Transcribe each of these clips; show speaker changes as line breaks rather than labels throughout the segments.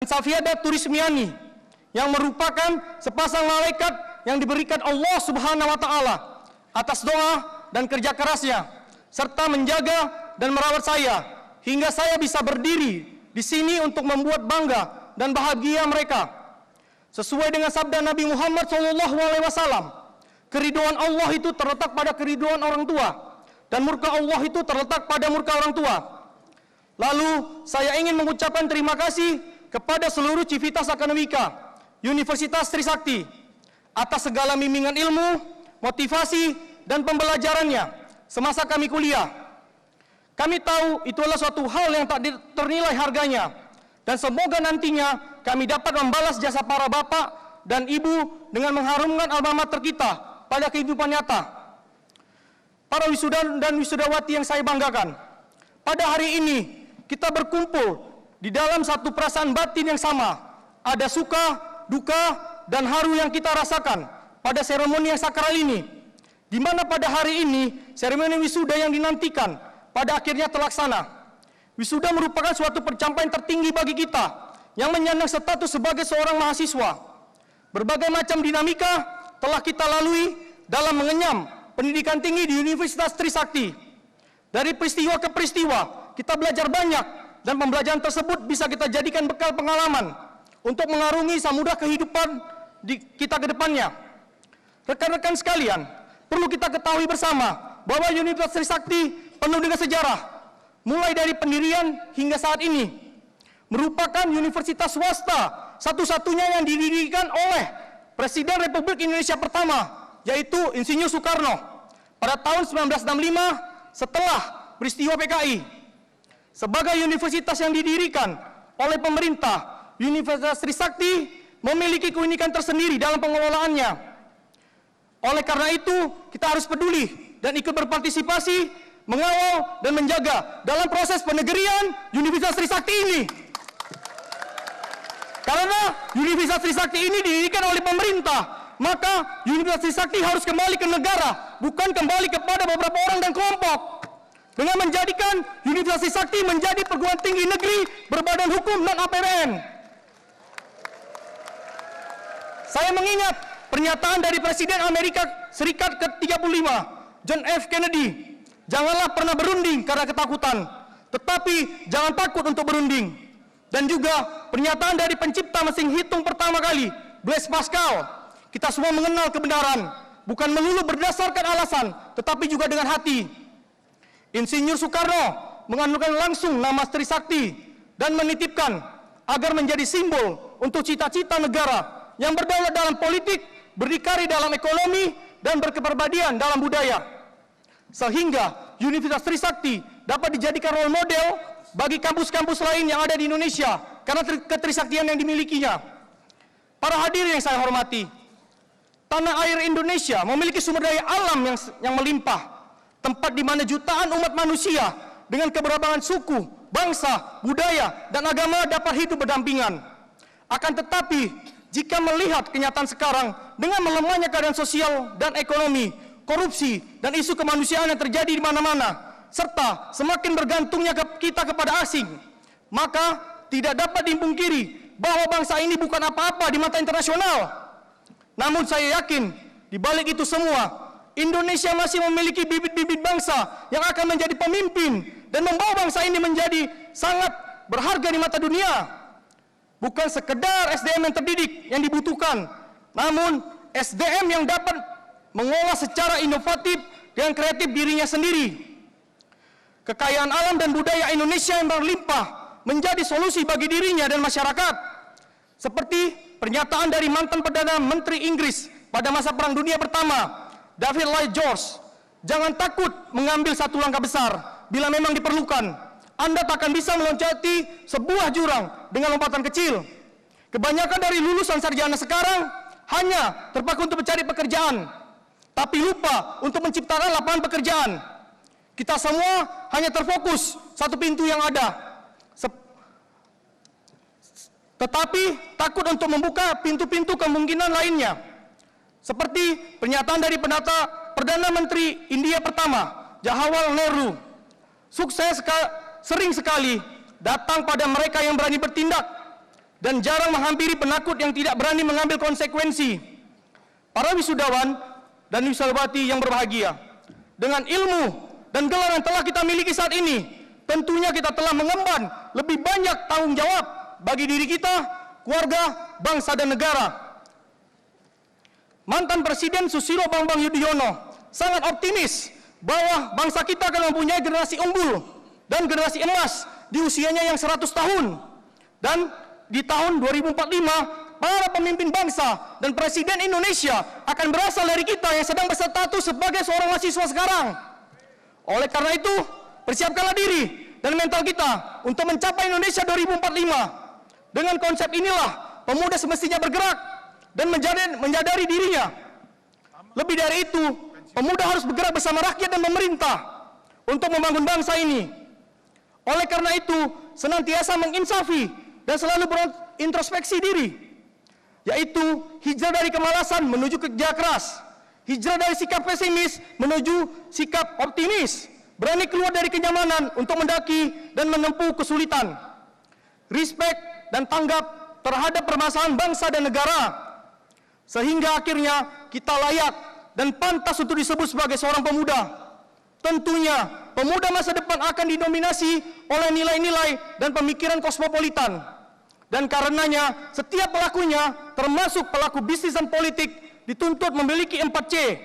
Safiadah Turismiani yang merupakan sepasang malaikat yang diberikan Allah Subhanahu wa Ta'ala atas doa dan kerja kerasnya, serta menjaga dan merawat saya hingga saya bisa berdiri di sini untuk membuat bangga dan bahagia mereka. Sesuai dengan sabda Nabi Muhammad SAW, keridhaan Allah itu terletak pada keridhaan orang tua, dan murka Allah itu terletak pada murka orang tua. Lalu saya ingin mengucapkan terima kasih kepada seluruh Civitas Akademika Universitas Trisakti atas segala bimbingan ilmu, motivasi, dan pembelajarannya semasa kami kuliah. Kami tahu itu adalah suatu hal yang tak ternilai harganya, dan semoga nantinya kami dapat membalas jasa para bapak dan ibu dengan mengharumkan alma mater kita pada kehidupan nyata. Para wisuda dan wisudawati yang saya banggakan, pada hari ini kita berkumpul di dalam satu perasaan batin yang sama. Ada suka, duka, dan haru yang kita rasakan pada seremoni yang sakral ini, di mana pada hari ini seremoni wisuda yang dinantikan pada akhirnya terlaksana. Wisuda merupakan suatu pencapaian tertinggi bagi kita yang menyandang status sebagai seorang mahasiswa. Berbagai macam dinamika telah kita lalui dalam mengenyam pendidikan tinggi di Universitas Trisakti. Dari peristiwa ke peristiwa kita belajar banyak, dan pembelajaran tersebut bisa kita jadikan bekal pengalaman untuk mengarungi samudra kehidupan kita ke depannya. Rekan-rekan sekalian, perlu kita ketahui bersama bahwa Universitas Trisakti penuh dengan sejarah, mulai dari pendirian hingga saat ini. Merupakan universitas swasta satu-satunya yang didirikan oleh Presiden Republik Indonesia pertama, yaitu Insinyur Soekarno, pada tahun 1965 setelah peristiwa PKI. Sebagai universitas yang didirikan oleh pemerintah, Universitas Trisakti memiliki keunikan tersendiri dalam pengelolaannya. Oleh karena itu, kita harus peduli dan ikut berpartisipasi, mengawal dan menjaga dalam proses penegerian Universitas Trisakti ini. Karena Universitas Trisakti ini didirikan oleh pemerintah, maka Universitas Trisakti harus kembali ke negara, bukan kembali kepada beberapa orang dan kelompok. Dengan menjadikan Universitas Trisakti menjadi perguruan tinggi negeri berbadan hukum dan APBN. Saya mengingat pernyataan dari Presiden Amerika Serikat ke-35, John F. Kennedy, janganlah pernah berunding karena ketakutan, tetapi jangan takut untuk berunding. Dan juga pernyataan dari pencipta mesin hitung pertama kali, Blaise Pascal, kita semua mengenal kebenaran, bukan melulu berdasarkan alasan, tetapi juga dengan hati. Insinyur Soekarno mengandungkan langsung nama Trisakti dan menitipkan agar menjadi simbol untuk cita-cita negara yang berdaulat dalam politik, berdikari dalam ekonomi, dan berkepribadian dalam budaya. Sehingga Universitas Trisakti dapat dijadikan role model bagi kampus-kampus lain yang ada di Indonesia karena ketrisaktian yang dimilikinya. Para hadirin yang saya hormati, tanah air Indonesia memiliki sumber daya alam yang melimpah, tempat di mana jutaan umat manusia dengan keberagaman suku, bangsa, budaya, dan agama dapat hidup berdampingan. Akan tetapi, jika melihat kenyataan sekarang dengan melemahnya keadaan sosial dan ekonomi, korupsi, dan isu kemanusiaan yang terjadi di mana-mana, serta semakin bergantungnya kita kepada asing, maka tidak dapat dipungkiri bahwa bangsa ini bukan apa-apa di mata internasional. Namun saya yakin, di balik itu semua, Indonesia masih memiliki bibit-bibit bangsa yang akan menjadi pemimpin dan membawa bangsa ini menjadi sangat berharga di mata dunia. Bukan sekedar SDM yang terdidik yang dibutuhkan, namun SDM yang dapat mengolah secara inovatif dan kreatif dirinya sendiri. Kekayaan alam dan budaya Indonesia yang berlimpah menjadi solusi bagi dirinya dan masyarakat. Seperti pernyataan dari mantan Perdana Menteri Inggris pada masa Perang Dunia Pertama, David Lloyd George, jangan takut mengambil satu langkah besar. Bila memang diperlukan, Anda takkan bisa meloncati sebuah jurang dengan lompatan kecil. Kebanyakan dari lulusan sarjana sekarang hanya terpaku untuk mencari pekerjaan, tapi lupa untuk menciptakan lapangan pekerjaan. Kita semua hanya terfokus satu pintu yang ada, tetapi takut untuk membuka pintu-pintu kemungkinan lainnya. Seperti pernyataan dari Perdana Menteri India pertama, Jawaharlal Nehru, sukses sering sekali datang pada mereka yang berani bertindak dan jarang menghampiri penakut yang tidak berani mengambil konsekuensi. Para wisudawan dan wisudawati yang berbahagia, dengan ilmu dan gelar yang telah kita miliki saat ini, tentunya kita telah mengemban lebih banyak tanggung jawab bagi diri kita, keluarga, bangsa, dan negara. Mantan Presiden Susilo Bambang Yudhoyono sangat optimis bahwa bangsa kita akan mempunyai generasi unggul dan generasi emas di usianya yang 100 tahun. Dan di tahun 2045, para pemimpin bangsa dan Presiden Indonesia akan berasal dari kita yang sedang berstatus sebagai seorang mahasiswa sekarang. Oleh karena itu, persiapkanlah diri dan mental kita untuk mencapai Indonesia 2045. Dengan konsep inilah, pemuda semestinya bergerak dan menyadari dirinya. Lebih dari itu, pemuda harus bergerak bersama rakyat dan pemerintah untuk membangun bangsa ini. Oleh karena itu, senantiasa menginsafi dan selalu berintrospeksi diri, yaitu hijrah dari kemalasan menuju kerja keras, hijrah dari sikap pesimis menuju sikap optimis, berani keluar dari kenyamanan untuk mendaki dan menempuh kesulitan, respect dan tanggap terhadap permasalahan bangsa dan negara, sehingga akhirnya kita layak dan pantas untuk disebut sebagai seorang pemuda. Tentunya, pemuda masa depan akan didominasi oleh nilai-nilai dan pemikiran kosmopolitan. Dan karenanya, setiap pelakunya, termasuk pelaku bisnis dan politik, dituntut memiliki 4C,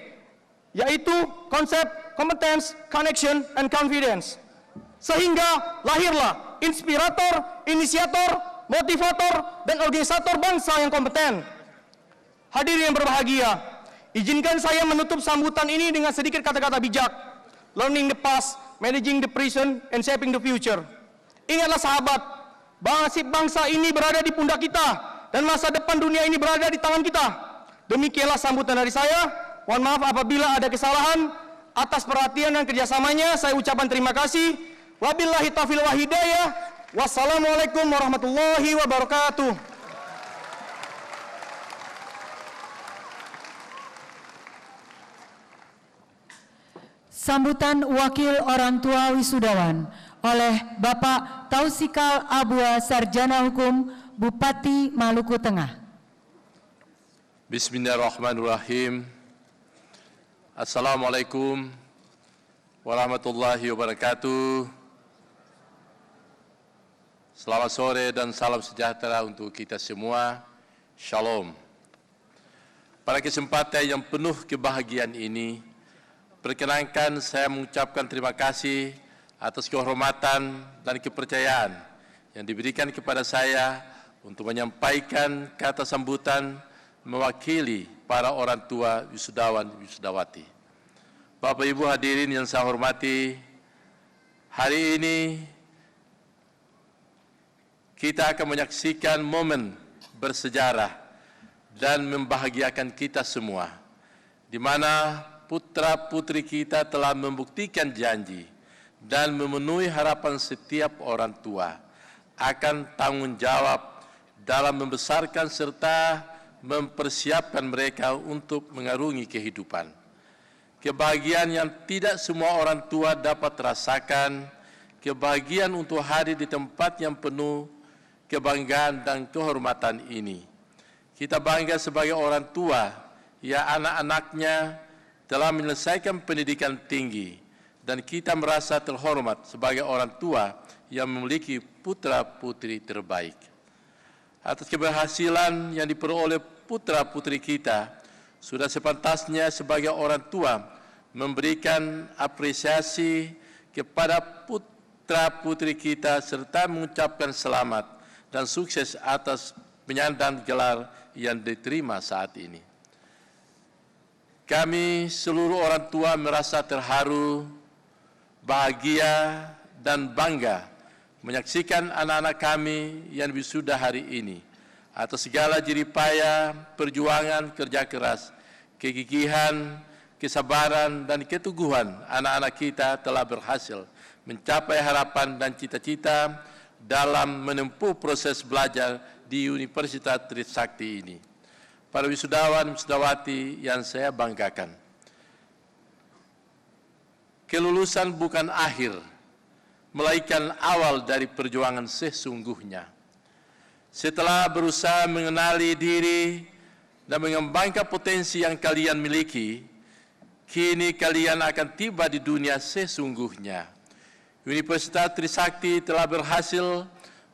yaitu konsep, competence, connection, and confidence. Sehingga lahirlah inspirator, inisiator, motivator, dan organisator bangsa yang kompeten. Hadirin yang berbahagia, izinkan saya menutup sambutan ini dengan sedikit kata-kata bijak. Learning the past, managing the present, and shaping the future. Ingatlah sahabat, nasib bangsa ini berada di pundak kita, dan masa depan dunia ini berada di tangan kita. Demikianlah sambutan dari saya. Mohon maaf apabila ada kesalahan. Atas perhatian dan kerjasamanya, saya ucapkan terima kasih. Wabillahi taufiq wal hidayah. Wassalamualaikum warahmatullahi wabarakatuh.
Sambutan Wakil Orang Tua Wisudawan oleh Bapak Tausikal Abua, Sarjana Hukum, Bupati Maluku Tengah.
Bismillahirrahmanirrahim. Assalamualaikum warahmatullahi wabarakatuh. Selamat sore dan salam sejahtera untuk kita semua. Shalom. Pada kesempatan yang penuh kebahagiaan ini, perkenankan saya mengucapkan terima kasih atas kehormatan dan kepercayaan yang diberikan kepada saya untuk menyampaikan kata sambutan mewakili para orang tua wisudawan wisudawati. Bapak Ibu hadirin yang saya hormati, hari ini kita akan menyaksikan momen bersejarah dan membahagiakan kita semua, di mana putra-putri kita telah membuktikan janji dan memenuhi harapan setiap orang tua akan tanggung jawab dalam membesarkan serta mempersiapkan mereka untuk mengarungi kehidupan. Kebahagiaan yang tidak semua orang tua dapat rasakan, kebahagiaan untuk hadir di tempat yang penuh kebanggaan dan kehormatan ini. Kita bangga sebagai orang tua, ya anak-anaknya telah menyelesaikan pendidikan tinggi, dan kita merasa terhormat sebagai orang tua yang memiliki putra-putri terbaik. Atas keberhasilan yang diperoleh putra-putri kita, sudah sepantasnya sebagai orang tua memberikan apresiasi kepada putra-putri kita serta mengucapkan selamat dan sukses atas penyandang gelar yang diterima saat ini. Kami seluruh orang tua merasa terharu, bahagia, dan bangga menyaksikan anak-anak kami yang wisuda hari ini. Atas segala jerih payah, perjuangan, kerja keras, kegigihan, kesabaran, dan keteguhan, anak-anak kita telah berhasil mencapai harapan dan cita-cita dalam menempuh proses belajar di Universitas Trisakti ini. Para wisudawan, wisudawati yang saya banggakan, kelulusan bukan akhir, melainkan awal dari perjuangan sesungguhnya. Setelah berusaha mengenali diri dan mengembangkan potensi yang kalian miliki, kini kalian akan tiba di dunia sesungguhnya. Universitas Trisakti telah berhasil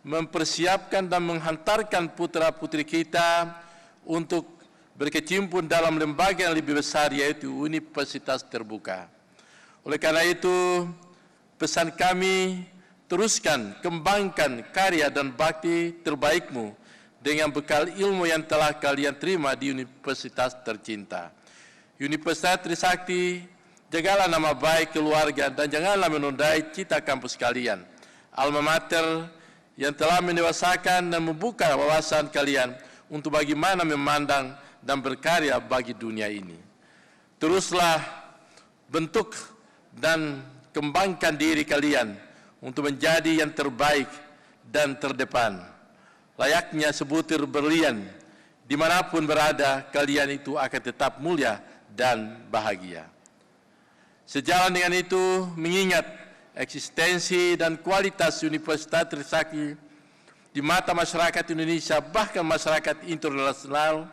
mempersiapkan dan menghantarkan putra-putri kita untuk berkecimpung dalam lembaga yang lebih besar, yaitu Universitas Terbuka. Oleh karena itu, pesan kami, teruskan, kembangkan karya dan bakti terbaikmu dengan bekal ilmu yang telah kalian terima di universitas tercinta. Universitas Trisakti, jagalah nama baik keluarga dan janganlah menodai cita kampus kalian. Alma mater yang telah mendewasakan dan membuka wawasan kalian untuk bagaimana memandang dan berkarya bagi dunia ini. Teruslah bentuk dan kembangkan diri kalian untuk menjadi yang terbaik dan terdepan. Layaknya sebutir berlian, dimanapun berada, kalian itu akan tetap mulia dan bahagia. Sejalan dengan itu, mengingat eksistensi dan kualitas Universitas Trisakti di mata masyarakat Indonesia, bahkan masyarakat internasional,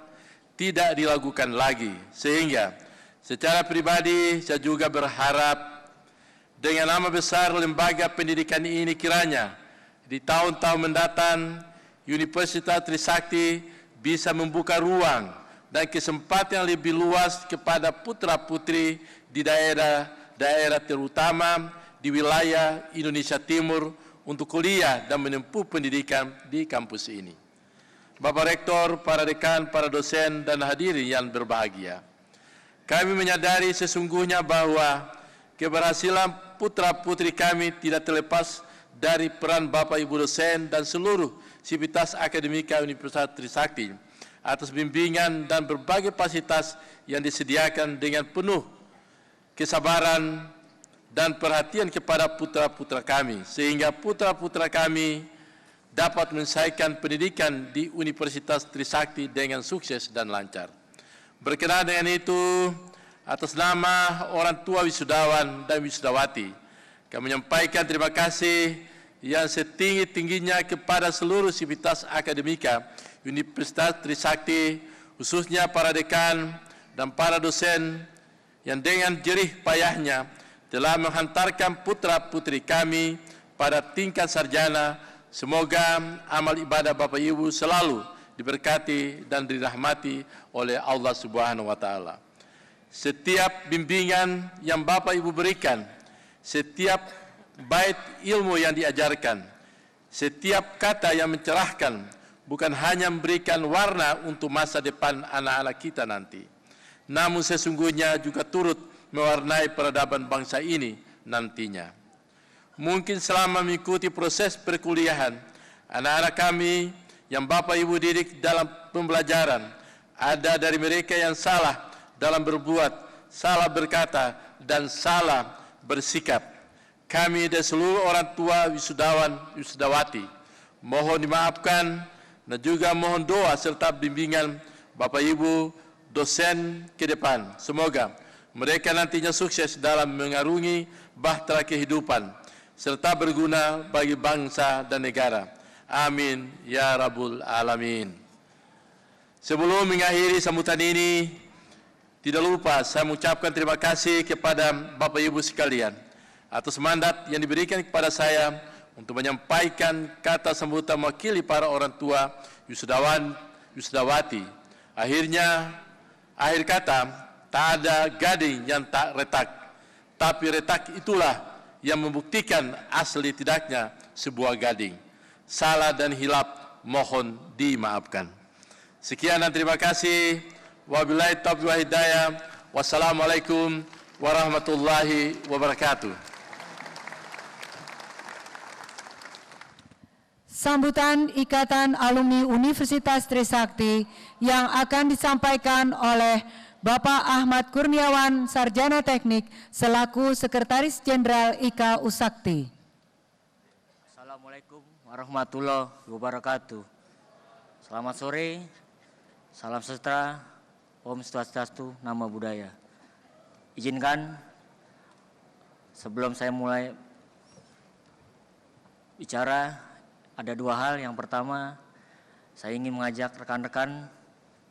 tidak diragukan lagi. Sehingga secara pribadi saya juga berharap dengan nama besar lembaga pendidikan ini kiranya di tahun-tahun mendatang Universitas Trisakti bisa membuka ruang dan kesempatan yang lebih luas kepada putra-putri di daerah-daerah terutama di wilayah Indonesia Timur untuk kuliah dan menempuh pendidikan di kampus ini. Bapak Rektor, para dekan, para dosen, dan hadirin yang berbahagia, kami menyadari sesungguhnya bahwa keberhasilan putra-putri kami tidak terlepas dari peran Bapak Ibu dosen dan seluruh sivitas akademika Universitas Trisakti atas bimbingan dan berbagai fasilitas yang disediakan dengan penuh kesabaran dan perhatian kepada putra-putra kami, sehingga putra-putra kami dapat menyelesaikan pendidikan di Universitas Trisakti dengan sukses dan lancar. Berkenaan dengan itu, atas nama orang tua wisudawan dan wisudawati, kami menyampaikan terima kasih yang setinggi-tingginya kepada seluruh sivitas akademika Universitas Trisakti, khususnya para dekan dan para dosen yang dengan jerih payahnya telah menghantarkan putra-putri kami pada tingkat sarjana. Semoga amal ibadah Bapak Ibu selalu diberkati dan dirahmati oleh Allah Subhanahu wa Ta'ala. Setiap bimbingan yang Bapak Ibu berikan, setiap bait ilmu yang diajarkan, setiap kata yang mencerahkan, bukan hanya memberikan warna untuk masa depan anak-anak kita nanti, namun sesungguhnya juga turut mewarnai peradaban bangsa ini nantinya. Mungkin selama mengikuti proses perkuliahan, anak-anak kami yang Bapak Ibu didik dalam pembelajaran, ada dari mereka yang salah dalam berbuat, salah berkata, dan salah bersikap. Kami dan seluruh orang tua wisudawan, wisudawati, mohon dimaafkan dan juga mohon doa serta bimbingan Bapak Ibu dosen ke depan. Semoga mereka nantinya sukses dalam mengarungi bahtera kehidupan serta berguna bagi bangsa dan negara. Amin ya Rabbul Alamin. Sebelum mengakhiri sambutan ini, tidak lupa saya mengucapkan terima kasih kepada Bapak Ibu sekalian atas mandat yang diberikan kepada saya untuk menyampaikan kata sambutan mewakili para orang tua wisudawan, wisudawati. Akhir kata, tak ada gading yang tak retak, tapi retak itulah yang membuktikan asli tidaknya sebuah gading. Salah dan hilap mohon dimaafkan. Sekian dan terima kasih. Wabillahi taufiq wal hidayah. Wassalamualaikum warahmatullahi wabarakatuh.
Sambutan Ikatan Alumni Universitas Trisakti yang akan disampaikan oleh Bapak Ahmad Kurniawan, Sarjana Teknik, selaku Sekretaris Jenderal IKA Usakti.
Assalamualaikum warahmatullahi wabarakatuh. Selamat sore, salam sejahtera, Om Swastiastu, Nama Budaya. Izinkan sebelum saya mulai bicara, ada dua hal. Yang pertama, saya ingin mengajak rekan-rekan,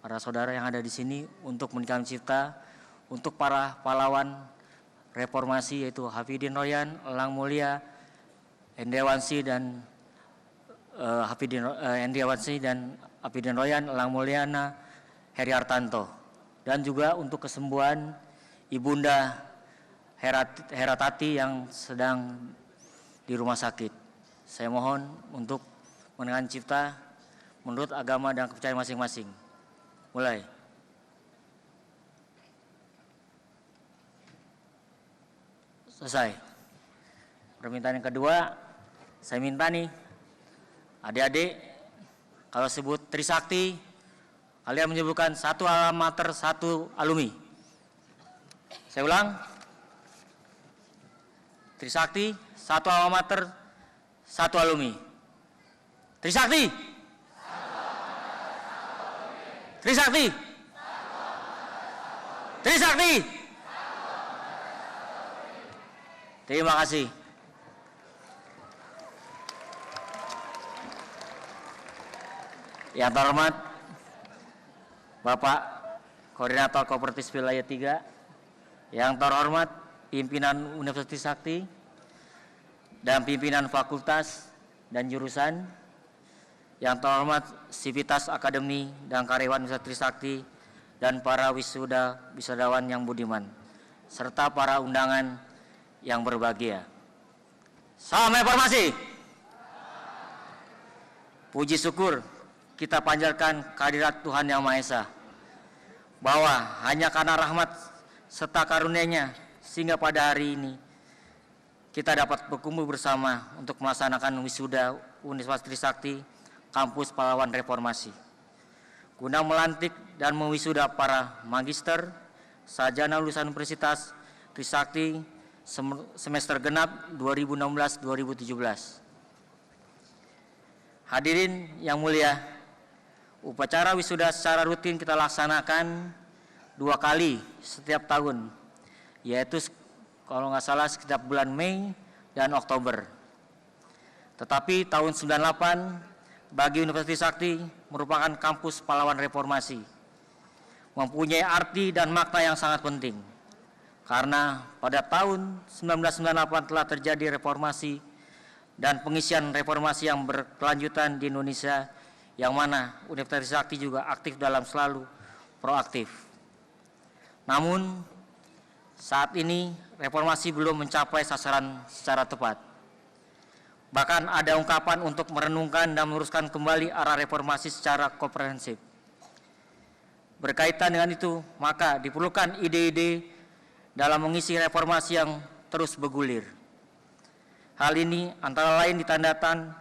para saudara yang ada di sini untuk menikam cipta untuk para pahlawan reformasi, yaitu Hafidin Royan, Elang Mulia, Hendrawansi dan Hafidin Royan, Elang Mulyana, Heri Hartanto, dan juga untuk kesembuhan Ibunda Heratati yang sedang di rumah sakit. Saya mohon untuk mendengarkan cipta menurut agama dan kepercayaan masing-masing. Mulai. Selesai. Permintaan yang kedua, saya minta nih, adik-adik, kalau sebut Trisakti, kalian menyebutkan satu alma mater, satu alumni. Saya ulang. Trisakti, satu alma mater, satu alumni. Trisakti. Trisakti. Trisakti. Terima kasih. Yang terhormat Bapak Koordinator Kooperatif Wilayah 3, yang terhormat pimpinan Universitas Trisakti dan pimpinan fakultas dan jurusan, yang terhormat Sivitas Akademi dan karyawan Universitas Trisakti dan para wisudawan yang budiman, serta para undangan yang berbahagia. Salam reformasi. Puji syukur kita panjatkan kehadirat Tuhan Yang Maha Esa, bahwa hanya karena rahmat serta karunia-Nya sehingga pada hari ini kita dapat berkumpul bersama untuk melaksanakan wisuda Universitas Trisakti Kampus Pahlawan Reformasi, guna melantik dan mewisuda para magister, sarjana lulusan Universitas Trisakti semester genap 2016-2017. Hadirin yang mulia, upacara wisuda secara rutin kita laksanakan 2 kali setiap tahun, yaitu kalau nggak salah setiap bulan Mei dan Oktober. Tetapi tahun 98 bagi Universitas Trisakti merupakan kampus pahlawan reformasi, mempunyai arti dan makna yang sangat penting. Karena pada tahun 1998 telah terjadi reformasi dan pengisian reformasi yang berkelanjutan di Indonesia, yang mana Universitas Trisakti juga aktif dalam selalu proaktif. Namun saat ini reformasi belum mencapai sasaran secara tepat. Bahkan ada ungkapan untuk merenungkan dan meluruskan kembali arah reformasi secara komprehensif. Berkaitan dengan itu, maka diperlukan ide-ide dalam mengisi reformasi yang terus bergulir. Hal ini antara lain ditandakan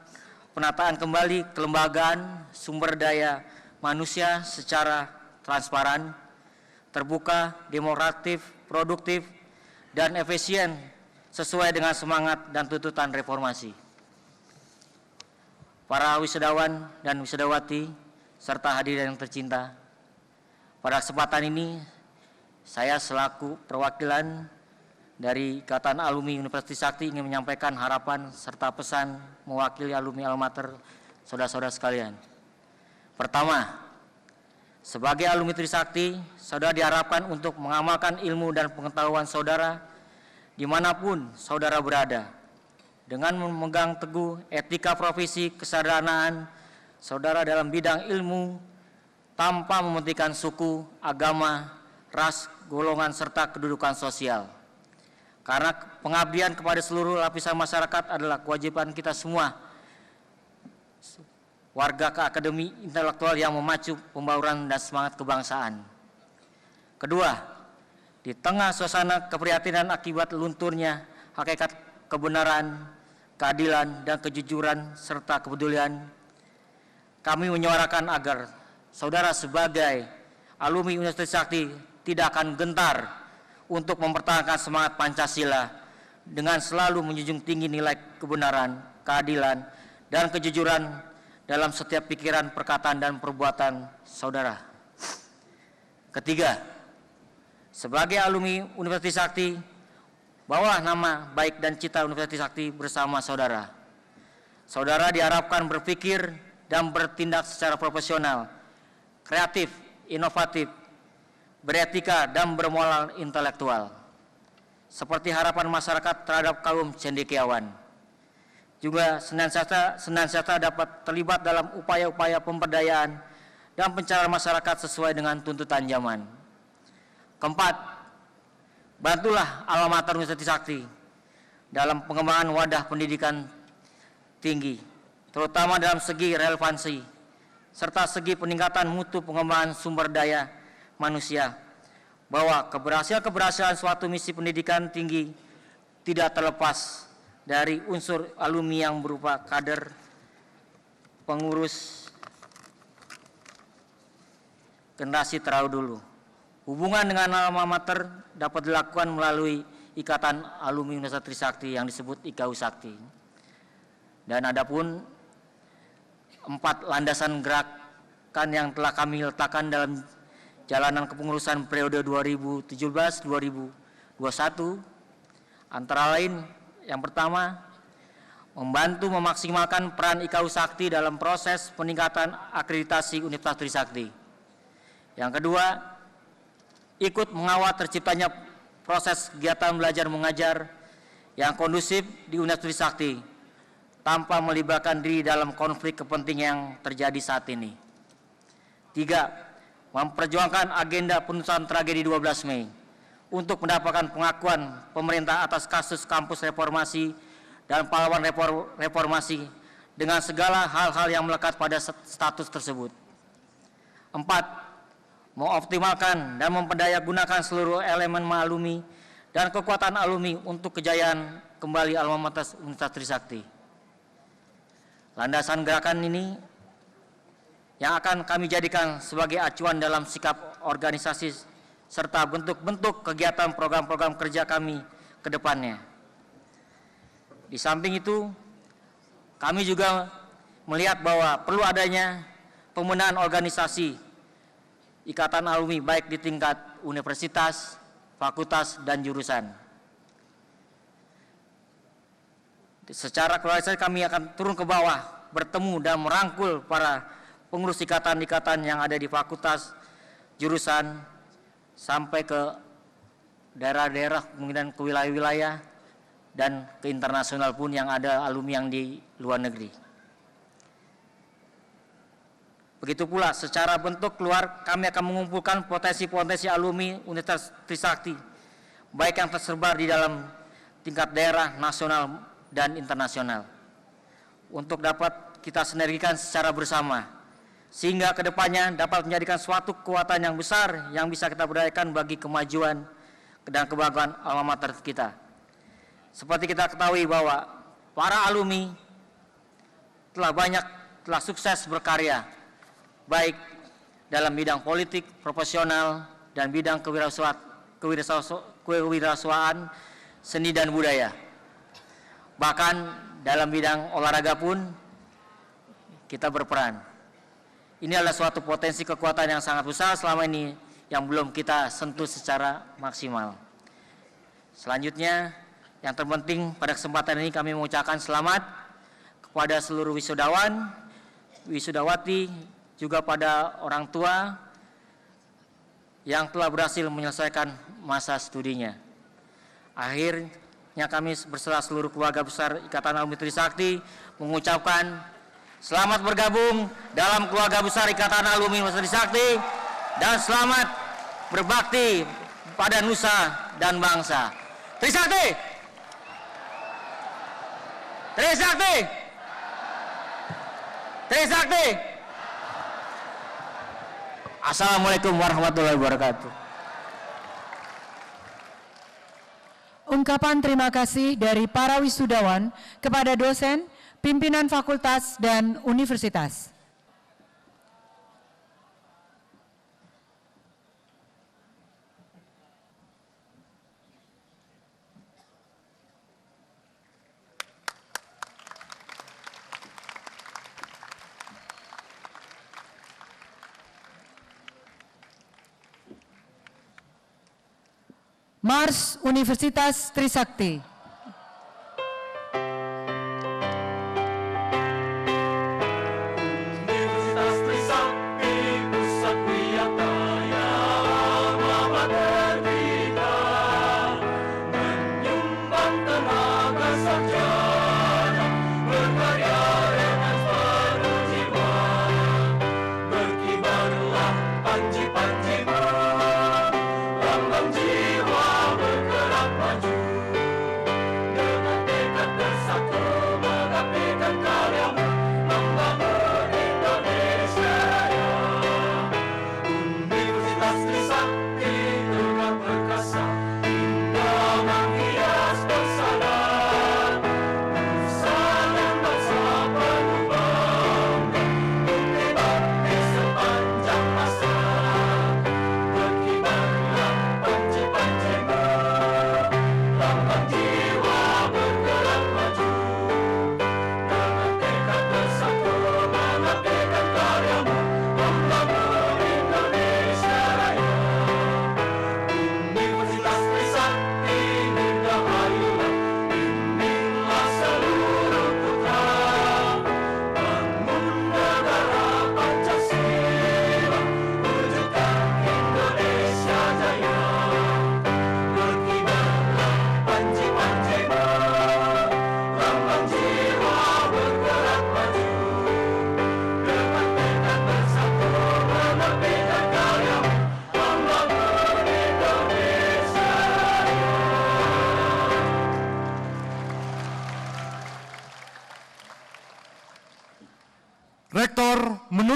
penataan kembali kelembagaan sumber daya manusia secara transparan, terbuka, demokratif, produktif, dan efisien sesuai dengan semangat dan tuntutan reformasi. Para wisudawan dan wisudawati serta hadirin yang tercinta, pada kesempatan ini saya selaku perwakilan dari Ikatan Alumni Universitas Trisakti ingin menyampaikan harapan serta pesan mewakili alumni alma mater saudara-saudara sekalian. Pertama, sebagai alumni Trisakti, saudara diharapkan untuk mengamalkan ilmu dan pengetahuan saudara dimanapun saudara berada, dengan memegang teguh etika profesi kesardanaan saudara dalam bidang ilmu tanpa mementingkan suku, agama, ras, golongan, serta kedudukan sosial. Karena pengabdian kepada seluruh lapisan masyarakat adalah kewajiban kita semua, warga akademi intelektual yang memacu pembauran dan semangat kebangsaan. Kedua, di tengah suasana keprihatinan akibat lunturnya hakikat kebenaran, keadilan, dan kejujuran, serta kepedulian, kami menyuarakan agar saudara sebagai alumni Universitas Trisakti tidak akan gentar untuk mempertahankan semangat Pancasila dengan selalu menjunjung tinggi nilai kebenaran, keadilan, dan kejujuran dalam setiap pikiran, perkataan, dan perbuatan saudara. Ketiga, sebagai alumni Universitas Trisakti, bawalah nama baik dan cita Universitas Trisakti bersama saudara. Saudara diharapkan berpikir dan bertindak secara profesional, kreatif, inovatif, beretika, dan bermoral intelektual, seperti harapan masyarakat terhadap kaum cendekiawan. Juga senantiasa dapat terlibat dalam upaya-upaya pemberdayaan dan pencarian masyarakat sesuai dengan tuntutan zaman. Keempat, bantulah alma mater Universitas Trisakti dalam pengembangan wadah pendidikan tinggi, terutama dalam segi relevansi, serta segi peningkatan mutu pengembangan sumber daya manusia, bahwa keberhasilan suatu misi pendidikan tinggi tidak terlepas dari unsur alumni yang berupa kader, pengurus, generasi terdahulu. Hubungan dengan alma mater dapat dilakukan melalui Ikatan Alumni Universitas Trisakti yang disebut IKU Sakti. Dan adapun 4 landasan gerakan yang telah kami letakkan dalam jalanan kepengurusan periode 2017-2021, antara lain yang pertama, membantu memaksimalkan peran IKU Sakti dalam proses peningkatan akreditasi Universitas Trisakti. Yang kedua, ikut mengawal terciptanya proses kegiatan belajar mengajar yang kondusif di Universitas Trisakti tanpa melibatkan diri dalam konflik kepentingan yang terjadi saat ini. 3. Memperjuangkan agenda penuntasan tragedi 12 Mei untuk mendapatkan pengakuan pemerintah atas kasus kampus reformasi dan pahlawan reformasi dengan segala hal-hal yang melekat pada status tersebut. 4. Mengoptimalkan dan memperdayagunakan seluruh elemen alumni dan kekuatan alumni untuk kejayaan kembali alma mater Universitas Trisakti. Landasan gerakan ini yang akan kami jadikan sebagai acuan dalam sikap organisasi serta bentuk-bentuk kegiatan program-program kerja kami ke depannya. Di samping itu, kami juga melihat bahwa perlu adanya pembenahan organisasi Ikatan Alumni baik di tingkat universitas, fakultas, dan jurusan. Secara keluarga kami akan turun ke bawah, bertemu dan merangkul para pengurus ikatan-ikatan yang ada di fakultas, jurusan, sampai ke daerah-daerah, kemudian ke wilayah-wilayah, dan ke internasional pun yang ada alumni yang di luar negeri. Begitu pula secara bentuk keluar kami akan mengumpulkan potensi-potensi alumni Universitas Trisakti, baik yang tersebar di dalam tingkat daerah, nasional, dan internasional, untuk dapat kita sinergikan secara bersama, sehingga kedepannya dapat menjadikan suatu kekuatan yang besar yang bisa kita berdayakan bagi kemajuan dan kebanggaan alma mater kita. Seperti kita ketahui bahwa para alumni telah sukses berkarya, baik dalam bidang politik, profesional, dan bidang kewirausahaan, seni dan budaya. Bahkan dalam bidang olahraga pun kita berperan. Ini adalah suatu potensi kekuatan yang sangat besar selama ini yang belum kita sentuh secara maksimal. Selanjutnya, yang terpenting pada kesempatan ini kami mengucapkan selamat kepada seluruh wisudawan, wisudawati, juga pada orang tua yang telah berhasil menyelesaikan masa studinya. Akhirnya kami beserta seluruh keluarga besar Ikatan Alumni Trisakti mengucapkan selamat bergabung dalam keluarga besar Ikatan Alumni Trisakti dan selamat berbakti pada nusa dan bangsa. Trisakti! Trisakti! Trisakti! Assalamualaikum warahmatullahi wabarakatuh.
Ungkapan terima kasih dari para wisudawan kepada dosen, pimpinan fakultas, dan universitas. Mars Universitas Trisakti.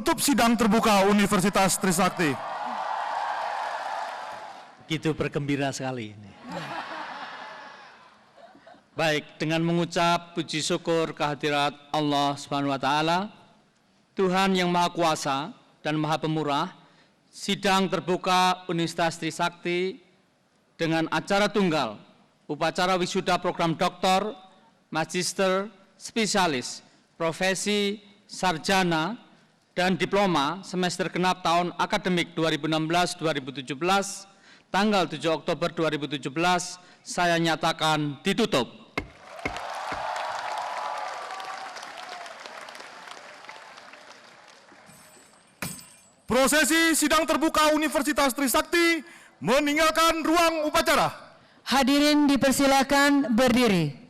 menutup sidang terbuka Universitas Trisakti.
Gitu bergembira sekali ini. Baik, dengan mengucap puji syukur kehadirat Allah Subhanahu wa taala, Tuhan yang Maha Kuasa dan Maha Pemurah, sidang terbuka Universitas Trisakti dengan acara tunggal, upacara wisuda program doktor, magister, spesialis, profesi, sarjana, dan diploma semester genap tahun akademik 2016-2017, tanggal 7 Oktober 2017, saya nyatakan ditutup.
Prosesi sidang terbuka Universitas Trisakti meninggalkan ruang upacara.
Hadirin dipersilakan berdiri.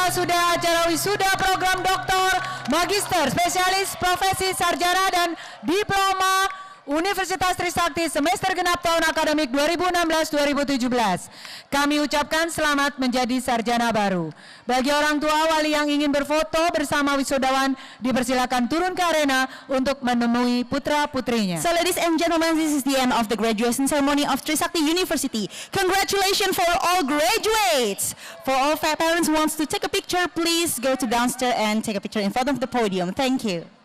Sudah acara wisuda program doktor, magister, spesialis, profesi, sarjana, dan diploma Universitas Trisakti semester genap tahun akademik 2016-2017. Kami ucapkan selamat menjadi sarjana baru. Bagi orang tua wali yang ingin berfoto bersama wisudawan, dipersilakan turun ke arena untuk menemui putra-putrinya.
So ladies and gentlemen, this is the end of the graduation ceremony of Trisakti University. Congratulations for all graduates. For all parents who wants to take a picture, please go to downstairs and take a picture in front of the podium. Thank you.